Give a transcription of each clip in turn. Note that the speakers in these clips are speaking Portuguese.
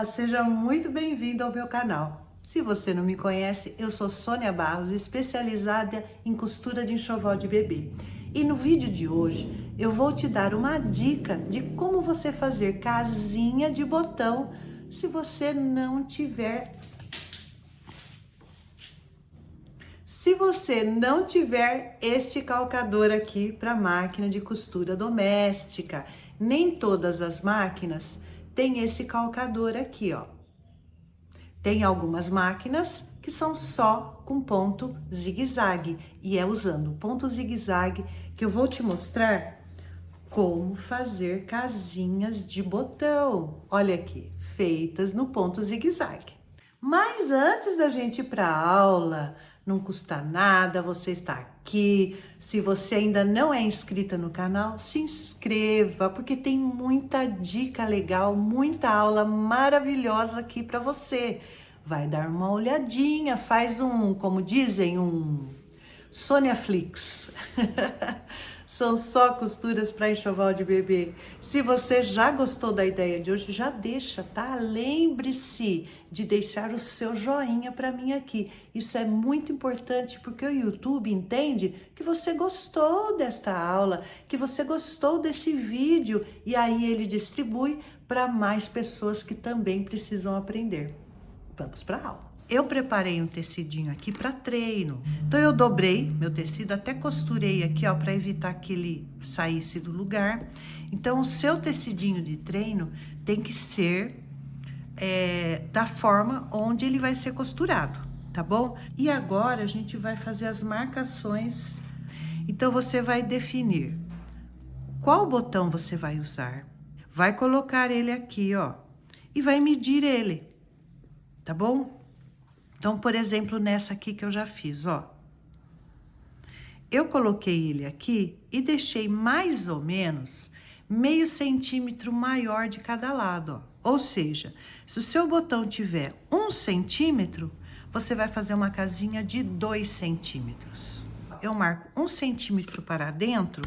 Olá, seja muito bem-vindo ao meu canal. Se você não me conhece, eu sou Sônia Barros, especializada em costura de enxoval de bebê. E no vídeo de hoje eu vou te dar uma dica de como você fazer casinha de botão se você não tiver este calcador aqui para máquina de costura doméstica. Nem todas as máquinas têm esse calcador aqui, ó. Tem algumas máquinas que são só com ponto zigue-zague e é usando o ponto zigue-zague que eu vou te mostrar como fazer casinhas de botão. Olha aqui, feitas no ponto zigue-zague. Mas antes da gente ir para a aula, não custa nada você estar aqui. Se você ainda não é inscrita no canal, se inscreva, porque tem muita dica legal, muita aula maravilhosa aqui para você. Vai dar uma olhadinha, faz como dizem, Sônia Flix. São só costuras para enxoval de bebê. Se você já gostou da ideia de hoje, já deixa, tá? Lembre-se de deixar o seu joinha para mim aqui. Isso é muito importante porque o YouTube entende que você gostou desta aula, que você gostou desse vídeo e aí ele distribui para mais pessoas que também precisam aprender. Vamos para a aula. Eu preparei um tecidinho aqui para treino. Então eu dobrei meu tecido, até costurei aqui, ó, para evitar que ele saísse do lugar. Então o seu tecidinho de treino tem que ser da forma onde ele vai ser costurado, tá bom? E agora a gente vai fazer as marcações. Então você vai definir qual botão você vai usar, vai colocar ele aqui, ó, e vai medir ele, tá bom? Então, por exemplo, nessa aqui que eu já fiz, ó. Eu coloquei ele aqui e deixei mais ou menos meio centímetro maior de cada lado, ó. Ou seja, se o seu botão tiver 1 centímetro, você vai fazer uma casinha de 2 centímetros. Eu marco 1 centímetro para dentro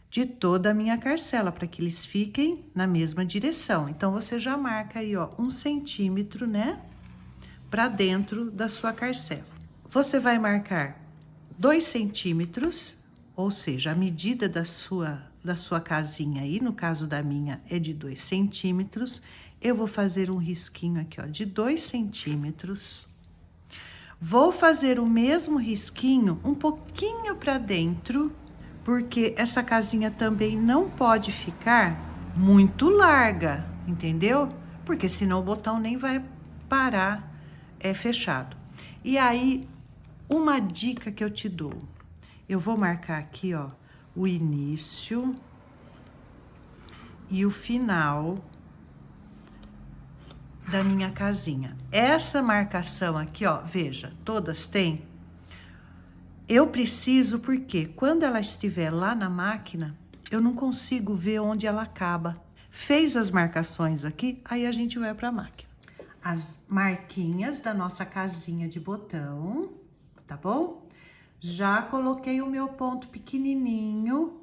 de toda a minha carcela, para que eles fiquem na mesma direção. Então, você já marca aí, ó, 1 centímetro, né? Para dentro da sua carcela. Você vai marcar 2 centímetros, ou seja, a medida da sua casinha aí, no caso da minha é de 2 centímetros. Eu vou fazer um risquinho aqui, ó, de 2 centímetros. Vou fazer o mesmo risquinho um pouquinho para dentro, porque essa casinha também não pode ficar muito larga, entendeu? Porque senão o botão nem vai parar fechado. E aí, uma dica que eu te dou. Eu vou marcar aqui, ó, o início e o final da minha casinha. Essa marcação aqui, ó, veja, todas têm. Eu preciso porque quando ela estiver lá na máquina, eu não consigo ver onde ela acaba. Fez as marcações aqui, aí a gente vai para a máquina. As marquinhas da nossa casinha de botão, tá bom? Já coloquei o meu ponto pequenininho,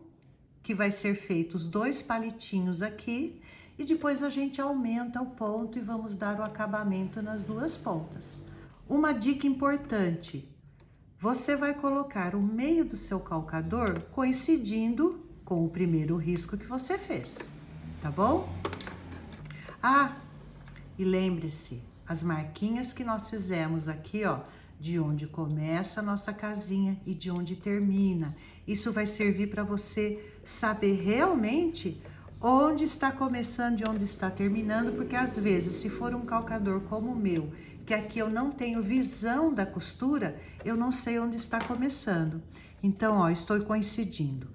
que vai ser feito os 2 palitinhos aqui, e depois a gente aumenta o ponto e vamos dar o acabamento nas 2 pontas. Uma dica importante, você vai colocar o meio do seu calcador coincidindo com o primeiro risco que você fez, tá bom? Ah, e lembre-se, as marquinhas que nós fizemos aqui, ó, de onde começa a nossa casinha e de onde termina. Isso vai servir para você saber realmente onde está começando e onde está terminando, porque às vezes, se for um calcador como o meu, que aqui eu não tenho visão da costura, eu não sei onde está começando. Então, ó, estou coincidindo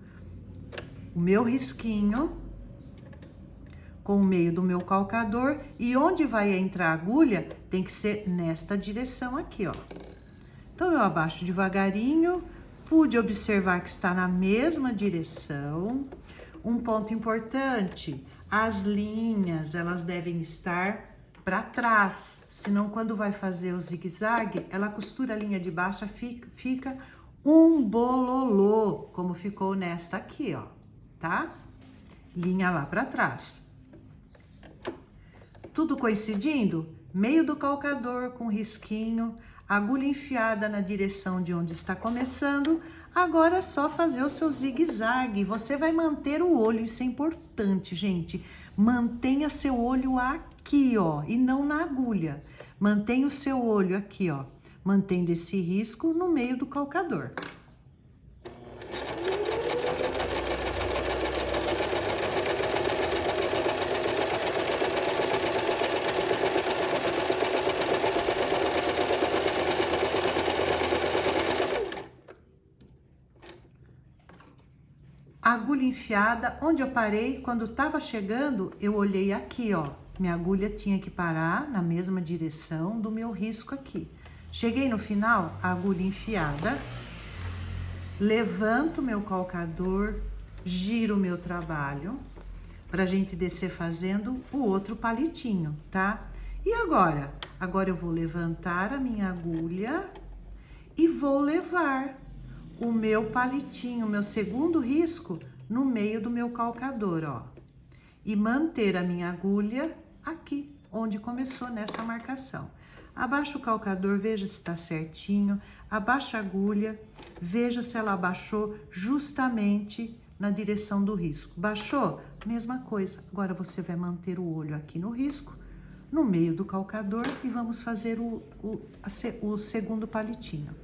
o meu risquinho com o meio do meu calcador, e onde vai entrar a agulha tem que ser nesta direção aqui, ó. Então, eu abaixo devagarinho, pude observar que está na mesma direção. Um ponto importante, as linhas, elas devem estar para trás, senão quando vai fazer o zigue-zague, ela costura a linha de baixo, fica um bololô, como ficou nesta aqui, ó, tá? Linha lá para trás. Tudo coincidindo? Meio do calcador com risquinho, agulha enfiada na direção de onde está começando. Agora é só fazer o seu zigue-zague. Você vai manter o olho, isso é importante, gente. Mantenha seu olho aqui, ó, e não na agulha. Mantenha o seu olho aqui, ó, mantendo esse risco no meio do calcador. Agulha enfiada, onde eu parei, quando estava chegando, eu olhei aqui, ó. Minha agulha tinha que parar na mesma direção do meu risco aqui. Cheguei no final, agulha enfiada, levanto meu calcador, giro o meu trabalho, pra gente descer fazendo o outro palitinho, tá? E agora? Agora eu vou levantar a minha agulha e vou levar o meu palitinho, meu segundo risco, no meio do meu calcador, ó. E manter a minha agulha aqui, onde começou nessa marcação. Abaixa o calcador, veja se tá certinho. Abaixa a agulha, veja se ela abaixou justamente na direção do risco. Baixou? Mesma coisa. Agora você vai manter o olho aqui no risco, no meio do calcador, e vamos fazer o segundo palitinho.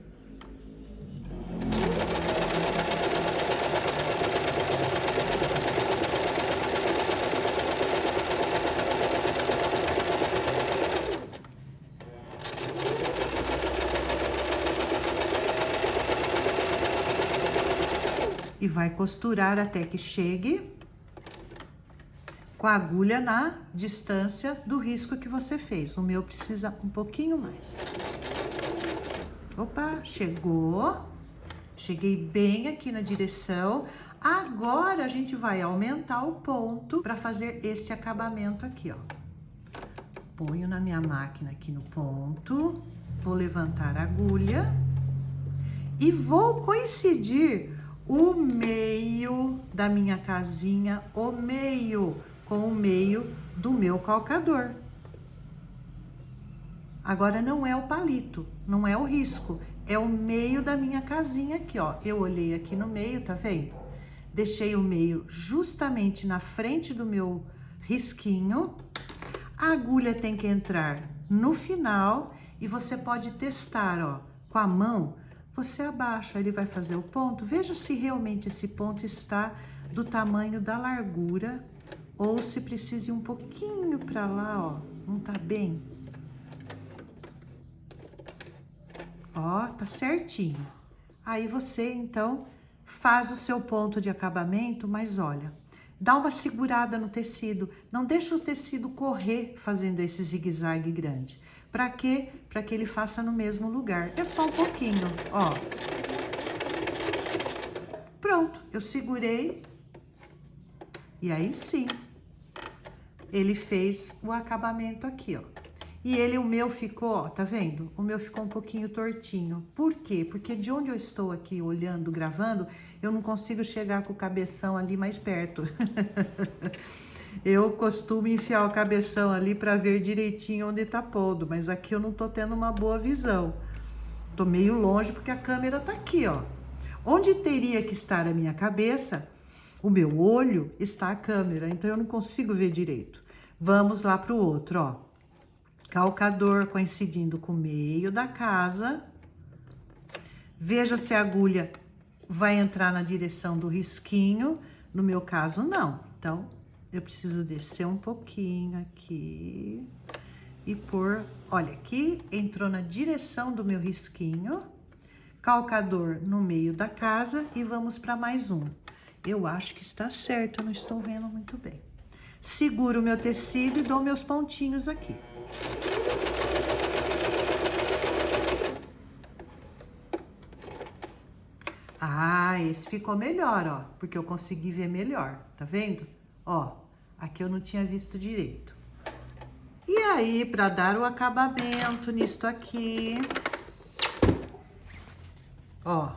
E vai costurar até que chegue com a agulha na distância do risco que você fez. O meu precisa um pouquinho mais. Opa, chegou. Cheguei bem aqui na direção. Agora a gente vai aumentar o ponto para fazer esse acabamento aqui, ó. Ponho na minha máquina aqui no ponto. Vou levantar a agulha e vou coincidir o meio da minha casinha, o meio com o meio do meu calcador. Agora não é o palito, não é o risco, é o meio da minha casinha aqui, ó. Eu olhei aqui no meio, tá vendo? Deixei o meio justamente na frente do meu risquinho. A agulha tem que entrar no final e você pode testar, ó, com a mão. Você abaixa, ele vai fazer o ponto. Veja se realmente esse ponto está do tamanho da largura ou se precisa ir um pouquinho para lá, ó. Não tá bem? Ó, tá certinho. Aí você, então, faz o seu ponto de acabamento, mas olha, dá uma segurada no tecido. Não deixa o tecido correr fazendo esse zigue-zague grande. Para quê? Para que ele faça no mesmo lugar. É só um pouquinho, ó. Pronto, eu segurei. E aí sim, ele fez o acabamento aqui, ó. E o meu ficou, ó, tá vendo? O meu ficou um pouquinho tortinho. Por quê? Porque de onde eu estou aqui olhando, gravando, eu não consigo chegar com o cabeção ali mais perto. Eu costumo enfiar o cabeção ali para ver direitinho onde tá pondo, mas aqui eu não tô tendo uma boa visão. Tô meio longe porque a câmera tá aqui, ó. Onde teria que estar a minha cabeça, o meu olho, está a câmera, então eu não consigo ver direito. Vamos lá pro outro, ó. Calcador coincidindo com o meio da casa. Veja se a agulha vai entrar na direção do risquinho. No meu caso, não. Então, eu preciso descer um pouquinho aqui e pôr... Olha, aqui entrou na direção do meu risquinho. Calcador no meio da casa e vamos para mais um. Eu acho que está certo, eu não estou vendo muito bem. Seguro o meu tecido e dou meus pontinhos aqui. Ah, esse ficou melhor, ó, porque eu consegui ver melhor, tá vendo? Ó, aqui eu não tinha visto direito. E aí, para dar o acabamento nisto aqui, ó,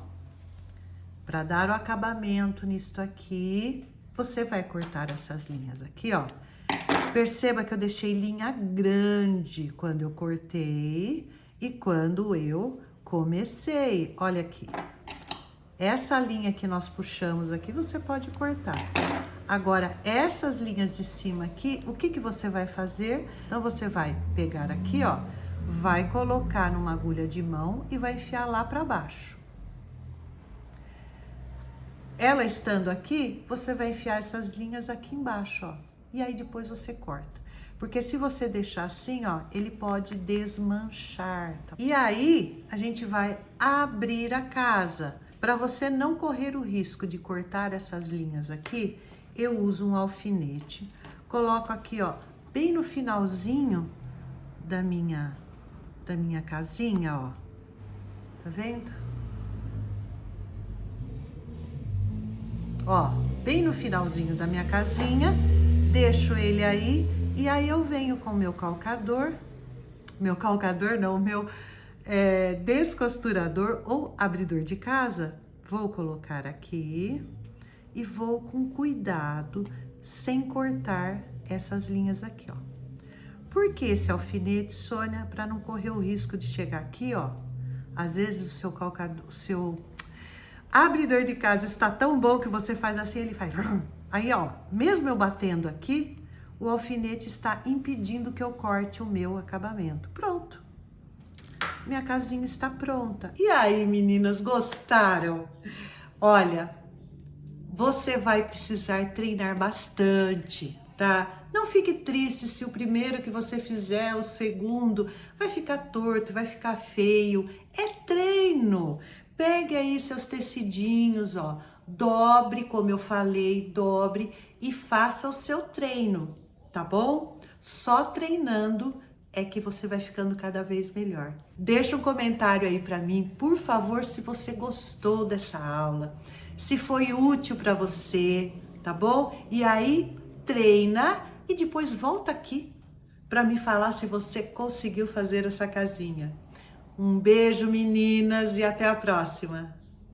para dar o acabamento nisto aqui, você vai cortar essas linhas aqui, ó. Perceba que eu deixei linha grande quando eu cortei e quando eu comecei. Olha aqui. Essa linha que nós puxamos aqui, você pode cortar. Agora, essas linhas de cima aqui, o que que você vai fazer? Então, você vai pegar aqui, ó, vai colocar numa agulha de mão e vai enfiar lá para baixo. Ela estando aqui, você vai enfiar essas linhas aqui embaixo, ó. E aí depois você corta. Porque se você deixar assim, ó, ele pode desmanchar. Tá? E aí, a gente vai abrir a casa. Para você não correr o risco de cortar essas linhas aqui, eu uso um alfinete. Coloco aqui, ó, bem no finalzinho da minha casinha, ó. Tá vendo? Ó, bem no finalzinho da minha casinha, deixo ele aí e aí eu venho com o meu calcador não, o meu descosturador ou abridor de casa, vou colocar aqui e vou com cuidado, sem cortar essas linhas aqui, ó. Por que esse alfinete, Sônia? Para não correr o risco de chegar aqui, ó, às vezes o seu calcador, o seu abridor de casa está tão bom que você faz assim, ele faz... Aí, ó, mesmo eu batendo aqui, o alfinete está impedindo que eu corte o meu acabamento. Pronto. Minha casinha está pronta. E aí, meninas, gostaram? Olha, você vai precisar treinar bastante, tá? Não fique triste se o primeiro que você fizer, o segundo, vai ficar torto, vai ficar feio. É treino. Pegue aí seus tecidinhos, ó, dobre, como eu falei, dobre e faça o seu treino, tá bom? Só treinando é que você vai ficando cada vez melhor. Deixa um comentário aí para mim, por favor, se você gostou dessa aula, se foi útil para você, tá bom? E aí, treina e depois volta aqui para me falar se você conseguiu fazer essa casinha. Um beijo, meninas, e até a próxima!